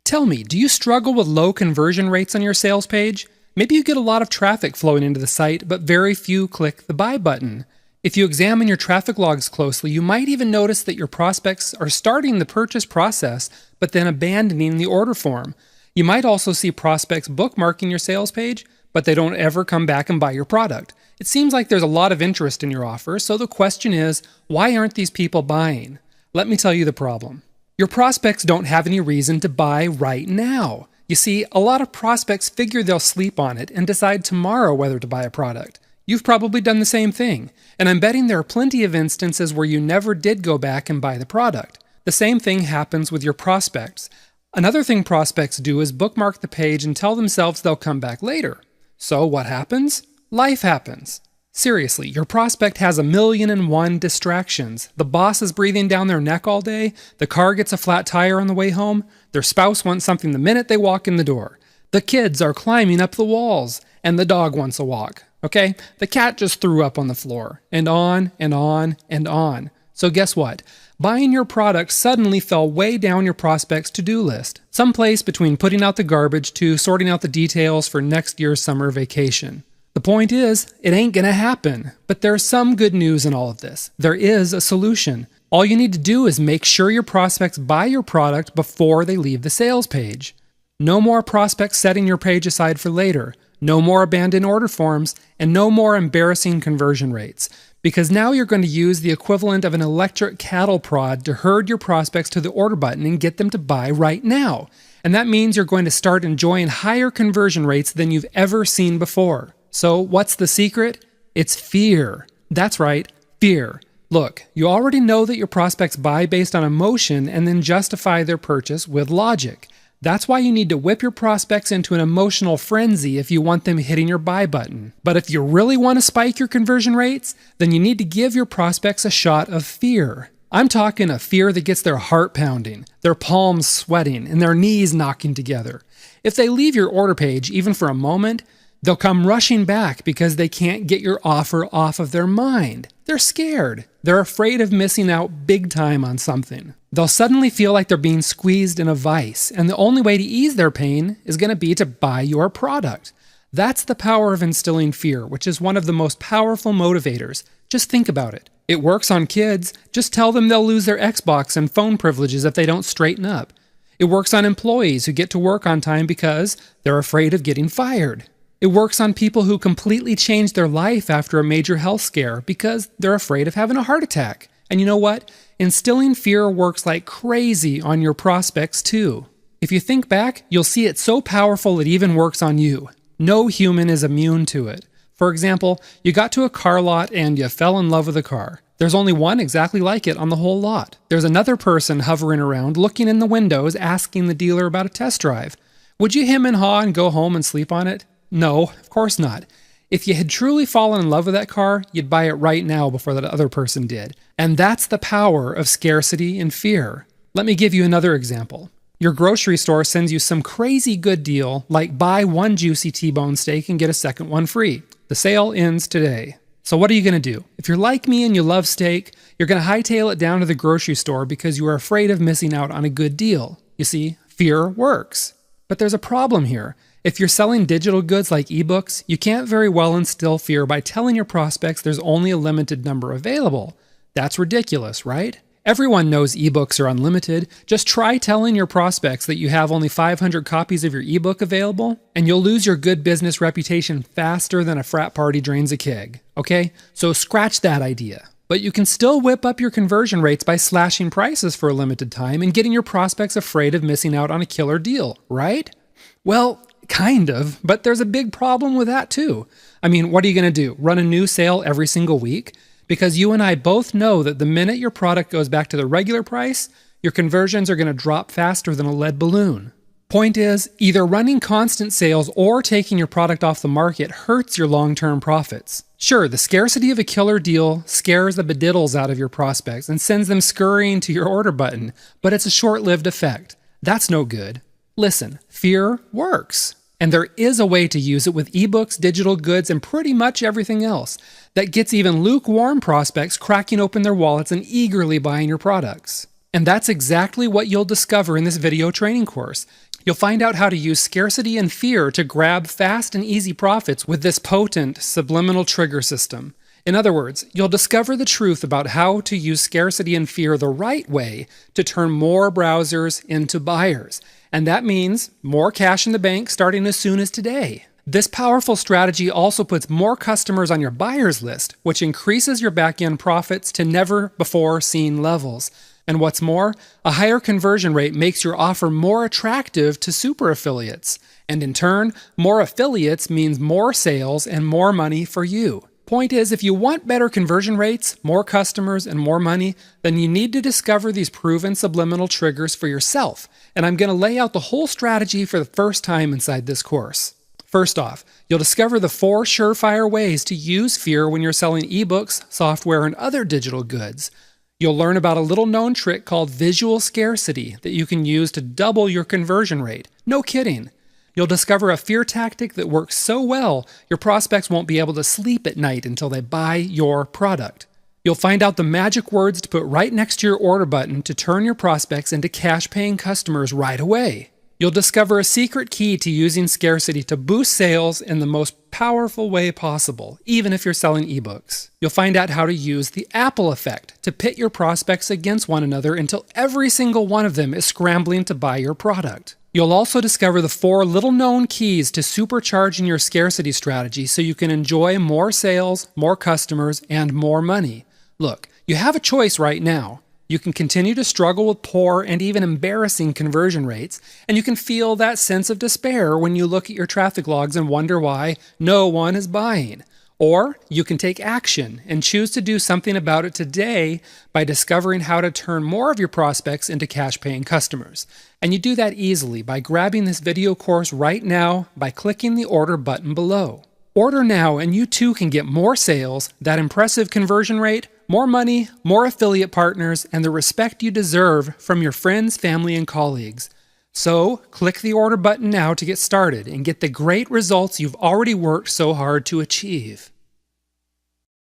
Tell me, do you struggle with low conversion rates on your sales page? Maybe you get a lot of traffic flowing into the site, but very few click the buy button. If you examine your traffic logs closely, you might even notice that your prospects are starting the purchase process, but then abandoning the order form. You might also see prospects bookmarking your sales page, but they don't ever come back and buy your product. It seems like there's a lot of interest in your offer, so the question is, why aren't these people buying? Let me tell you the problem. Your prospects don't have any reason to buy right now. You see, a lot of prospects figure they'll sleep on it and decide tomorrow whether to buy a product. You've probably done the same thing, and I'm betting there are plenty of instances where you never did go back and buy the product. The same thing happens with your prospects. Another thing prospects do is bookmark the page and tell themselves they'll come back later. So what happens? Life happens. Seriously, your prospect has 1,000,001 distractions. The boss is breathing down their neck all day, the car gets a flat tire on the way home, their spouse wants something the minute they walk in the door, the kids are climbing up the walls, and the dog wants a walk. Okay? The cat just threw up on the floor, and on and on and on. So guess what? Buying your product suddenly fell way down your prospect's to-do list, someplace between putting out the garbage to sorting out the details for next year's summer vacation. The point is, it ain't gonna happen. But there's some good news in all of this. There is a solution. All you need to do is make sure your prospects buy your product before they leave the sales page. No more prospects setting your page aside for later. No more abandoned order forms, and no more embarrassing conversion rates. Because now you're going to use the equivalent of an electric cattle prod to herd your prospects to the order button and get them to buy right now. And that means you're going to start enjoying higher conversion rates than you've ever seen before. So what's the secret? It's fear. That's right, fear. Look, you already know that your prospects buy based on emotion and then justify their purchase with logic. That's why you need to whip your prospects into an emotional frenzy if you want them hitting your buy button. But if you really want to spike your conversion rates, then you need to give your prospects a shot of fear. I'm talking a fear that gets their heart pounding, their palms sweating, and their knees knocking together. If they leave your order page even for a moment, they'll come rushing back because they can't get your offer off of their mind. They're scared. They're afraid of missing out big time on something. They'll suddenly feel like they're being squeezed in a vice, and the only way to ease their pain is going to be to buy your product. That's the power of instilling fear, which is one of the most powerful motivators. Just think about it. It works on kids. Just tell them they'll lose their Xbox and phone privileges if they don't straighten up. It works on employees who get to work on time because they're afraid of getting fired. It works on people who completely change their life after a major health scare because they're afraid of having a heart attack. And you know what? Instilling fear works like crazy on your prospects too. If you think back, you'll see it's so powerful it even works on you. No human is immune to it. For example, you got to a car lot and you fell in love with a car. There's only one exactly like it on the whole lot. There's another person hovering around, looking in the windows, asking the dealer about a test drive. Would you hem and haw and go home and sleep on it? No, of course not. If you had truly fallen in love with that car, you'd buy it right now before that other person did. And that's the power of scarcity and fear. Let me give you another example. Your grocery store sends you some crazy good deal, like buy one juicy T-bone steak and get a second one free. The sale ends today. So what are you going to do? If you're like me and you love steak, you're going to hightail it down to the grocery store because you are afraid of missing out on a good deal. You see, fear works. But there's a problem here. If you're selling digital goods like ebooks, you can't very well instill fear by telling your prospects there's only a limited number available. That's ridiculous, right? Everyone knows ebooks are unlimited. Just try telling your prospects that you have only 500 copies of your ebook available, and you'll lose your good business reputation faster than a frat party drains a keg. Okay? So scratch that idea. But you can still whip up your conversion rates by slashing prices for a limited time and getting your prospects afraid of missing out on a killer deal, right? Well, kind of, but there's a big problem with that too. I mean, what are you going to do? Run a new sale every single week? Because you and I both know that the minute your product goes back to the regular price, your conversions are going to drop faster than a lead balloon. Point is, either running constant sales or taking your product off the market hurts your long-term profits. Sure, the scarcity of a killer deal scares the bediddles out of your prospects and sends them scurrying to your order button, but it's a short-lived effect. That's no good. Listen, fear works. And there is a way to use it with ebooks, digital goods, and pretty much everything else that gets even lukewarm prospects cracking open their wallets and eagerly buying your products. And that's exactly what you'll discover in this video training course. You'll find out how to use scarcity and fear to grab fast and easy profits with this potent subliminal trigger system. In other words, you'll discover the truth about how to use scarcity and fear the right way to turn more browsers into buyers. And that means more cash in the bank starting as soon as today. This powerful strategy also puts more customers on your buyers list, which increases your back-end profits to never-before-seen levels. And what's more, a higher conversion rate makes your offer more attractive to super affiliates. And in turn, more affiliates means more sales and more money for you. Point is, if you want better conversion rates, more customers, and more money, then you need to discover these proven subliminal triggers for yourself. And I'm going to lay out the whole strategy for the first time inside this course. First off, you'll discover the 4 surefire ways to use fear when you're selling ebooks, software, and other digital goods. You'll learn about a little-known trick called visual scarcity that you can use to double your conversion rate. No kidding. You'll discover a fear tactic that works so well, your prospects won't be able to sleep at night until they buy your product. You'll find out the magic words to put right next to your order button to turn your prospects into cash-paying customers right away. You'll discover a secret key to using scarcity to boost sales in the most powerful way possible, even if you're selling ebooks. You'll find out how to use the Apple effect to pit your prospects against one another until every single one of them is scrambling to buy your product. You'll also discover the 4 little-known keys to supercharging your scarcity strategy so you can enjoy more sales, more customers, and more money. Look, you have a choice right now. You can continue to struggle with poor and even embarrassing conversion rates, and you can feel that sense of despair when you look at your traffic logs and wonder why no one is buying. Or you can take action and choose to do something about it today by discovering how to turn more of your prospects into cash-paying customers. And you do that easily by grabbing this video course right now by clicking the order button below. Order now and you too can get more sales, that impressive conversion rate, more money, more affiliate partners, and the respect you deserve from your friends, family, and colleagues. So, click the order button now to get started and get the great results you've already worked so hard to achieve.